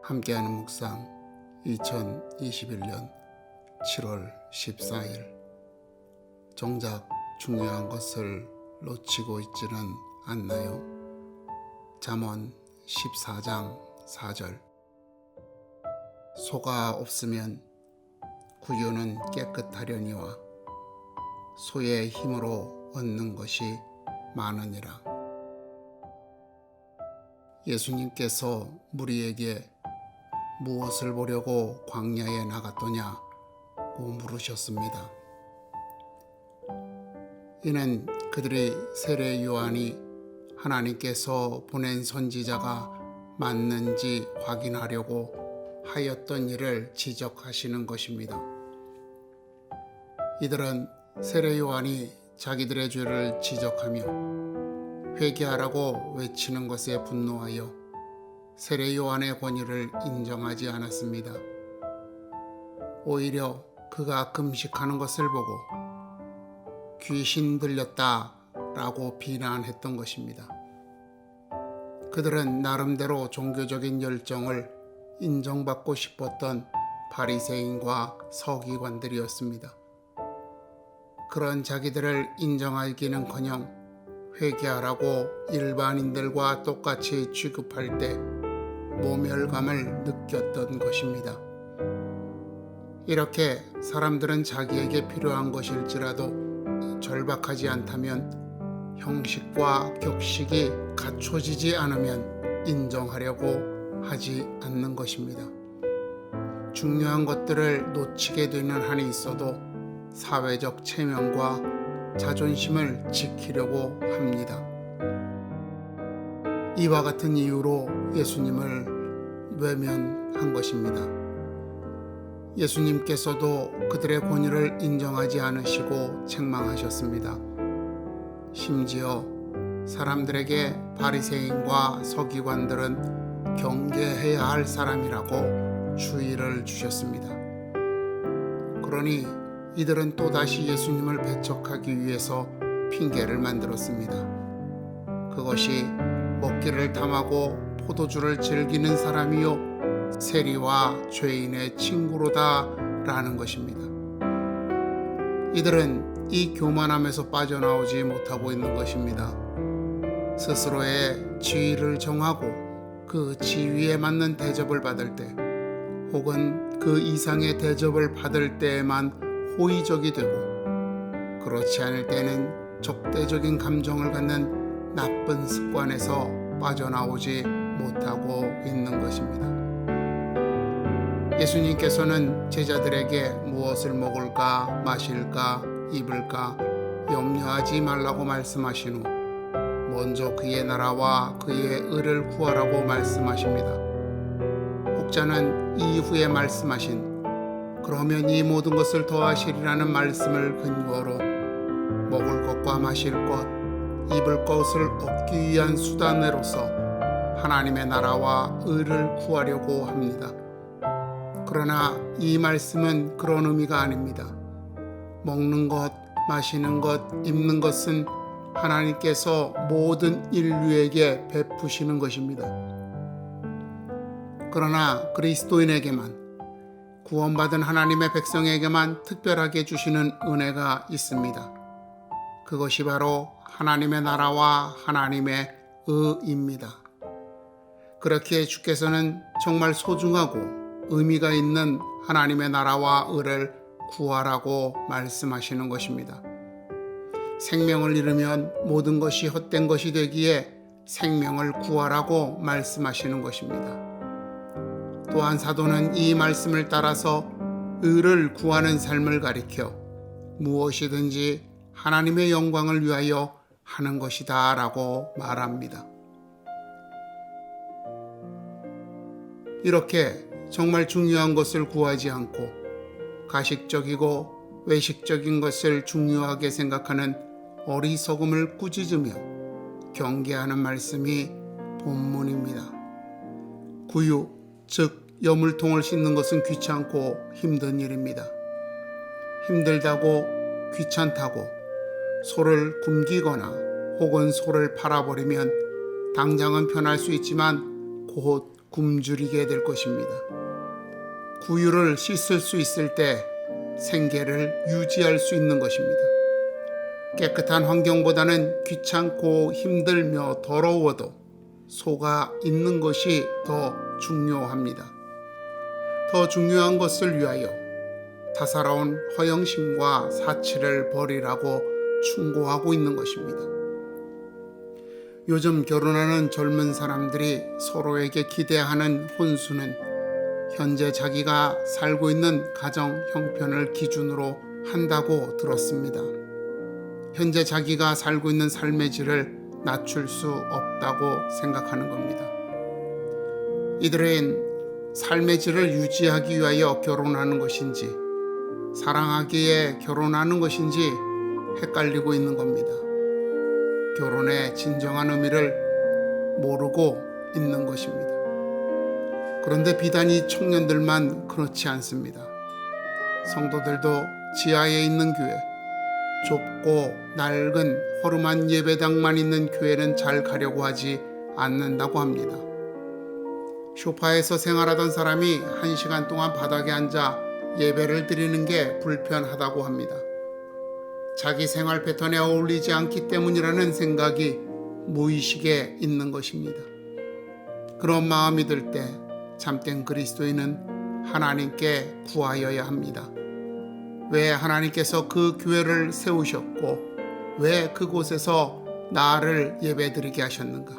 함께하는 묵상 2021년 7월 14일. 정작 중요한 것을 놓치고 있지는 않나요? 잠언 14장 4절. 소가 없으면 구유는 깨끗하려니와 소의 힘으로 얻는 것이 많으니라. 예수님께서 무리에게 무엇을 보려고 광야에 나갔더냐고 물으셨습니다. 이는 그들이 세례 요한이 하나님께서 보낸 선지자가 맞는지 확인하려고 하였던 일을 지적하시는 것입니다. 이들은 세례 요한이 자기들의 죄를 지적하며 회개하라고 외치는 것에 분노하여 세례 요한의 권위를 인정하지 않았습니다. 오히려 그가 금식하는 것을 보고 귀신 들렸다라고 비난했던 것입니다. 그들은 나름대로 종교적인 열정을 인정받고 싶었던 바리새인과 서기관들이었습니다. 그런 자기들을 인정하기는커녕 회개하라고 일반인들과 똑같이 취급할 때 모멸감을 느꼈던 것입니다. 이렇게 사람들은 자기에게 필요한 것일지라도 절박하지 않다면, 형식과 격식이 갖춰지지 않으면 인정하려고 하지 않는 것입니다. 중요한 것들을 놓치게 되는 한이 있어도 사회적 체면과 자존심을 지키려고 합니다. 이와 같은 이유로 예수님을 외면한 것입니다. 예수님께서도 그들의 권위를 인정하지 않으시고 책망하셨습니다. 심지어 사람들에게 바리새인과 서기관들은 경계해야 할 사람이라고 주의를 주셨습니다. 그러니 이들은 또다시 예수님을 배척하기 위해서 핑계를 만들었습니다. 그것이 먹기를 탐하고 포도주를 즐기는 사람이요 세리와 죄인의 친구로다 라는 것입니다. 이들은 이 교만함에서 빠져나오지 못하고 있는 것입니다. 스스로의 지위를 정하고 그 지위에 맞는 대접을 받을 때, 혹은 그 이상의 대접을 받을 때에만 호의적이 되고, 그렇지 않을 때는 적대적인 감정을 갖는 나쁜 습관에서 빠져나오지 못하고 있는 것입니다. 예수님께서는 제자들에게 무엇을 먹을까, 마실까, 입을까 염려하지 말라고 말씀하신 후 먼저 그의 나라와 그의 의를 구하라고 말씀하십니다. 혹자는 이후에 말씀하신 그러면 이 모든 것을 더하시리라는 말씀을 근거로 먹을 것과 마실 것, 입을 것을 얻기 위한 수단으로서 하나님의 나라와 의를 구하려고 합니다. 그러나 이 말씀은 그런 의미가 아닙니다. 먹는 것, 마시는 것, 입는 것은 하나님께서 모든 인류에게 베푸시는 것입니다. 그러나 그리스도인에게만, 구원받은 하나님의 백성에게만 특별하게 주시는 은혜가 있습니다. 그것이 바로 하나님의 나라와 하나님의 의입니다. 그렇기에 주께서는 정말 소중하고 의미가 있는 하나님의 나라와 의를 구하라고 말씀하시는 것입니다. 생명을 잃으면 모든 것이 헛된 것이 되기에 생명을 구하라고 말씀하시는 것입니다. 또한 사도는 이 말씀을 따라서 의를 구하는 삶을 가리켜 무엇이든지 하나님의 영광을 위하여 하는 것이다 라고 말합니다. 이렇게 정말 중요한 것을 구하지 않고 가식적이고 외식적인 것을 중요하게 생각하는 어리석음을 꾸짖으며 경계하는 말씀이 본문입니다. 구유, 즉 여물통을 씻는 것은 귀찮고 힘든 일입니다. 힘들다고, 귀찮다고 소를 굶기거나 혹은 소를 팔아버리면 당장은 편할 수 있지만 곧 굶주리게 될 것입니다. 구유를 씻을 수 있을 때 생계를 유지할 수 있는 것입니다. 깨끗한 환경보다는 귀찮고 힘들며 더러워도 소가 있는 것이 더 중요합니다. 더 중요한 것을 위하여 다사로운 허영심과 사치를 버리라고 충고하고 있는 것입니다. 요즘 결혼하는 젊은 사람들이 서로에게 기대하는 혼수는 현재 자기가 살고 있는 가정 형편을 기준으로 한다고 들었습니다. 현재 자기가 살고 있는 삶의 질을 낮출 수 없다고 생각하는 겁니다. 이들은 삶의 질을 유지하기 위하여 결혼하는 것인지 사랑하기에 결혼하는 것인지 헷갈리고 있는 겁니다. 결혼의 진정한 의미를 모르고 있는 것입니다. 그런데 비단 이 청년들만 그렇지 않습니다. 성도들도 지하에 있는 교회, 좁고 낡은 허름한 예배당만 있는 교회는 잘 가려고 하지 않는다고 합니다. 소파에서 생활하던 사람이 1시간 동안 바닥에 앉아 예배를 드리는 게 불편하다고 합니다. 자기 생활 패턴에 어울리지 않기 때문이라는 생각이 무의식에 있는 것입니다. 그런 마음이 들 때 참된 그리스도인은 하나님께 구하여야 합니다. 왜 하나님께서 그 교회를 세우셨고 왜 그곳에서 나를 예배드리게 하셨는가?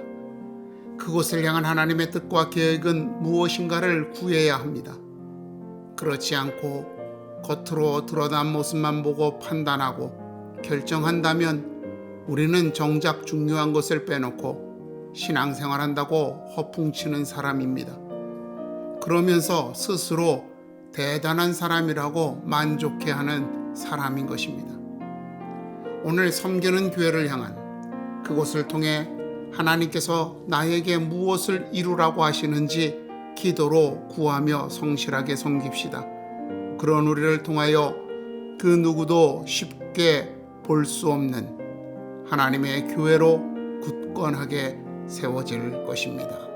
그곳을 향한 하나님의 뜻과 계획은 무엇인가를 구해야 합니다. 그렇지 않고 겉으로 드러난 모습만 보고 판단하고 결정한다면 우리는 정작 중요한 것을 빼놓고 신앙생활한다고 허풍치는 사람입니다. 그러면서 스스로 대단한 사람이라고 만족해하는 사람인 것입니다. 오늘 섬기는 교회를 향한 그곳을 통해 하나님께서 나에게 무엇을 이루라고 하시는지 기도로 구하며 성실하게 섬깁시다. 그런 우리를 통하여 그 누구도 쉽게 볼 수 없는 하나님의 교회로 굳건하게 세워질 것입니다.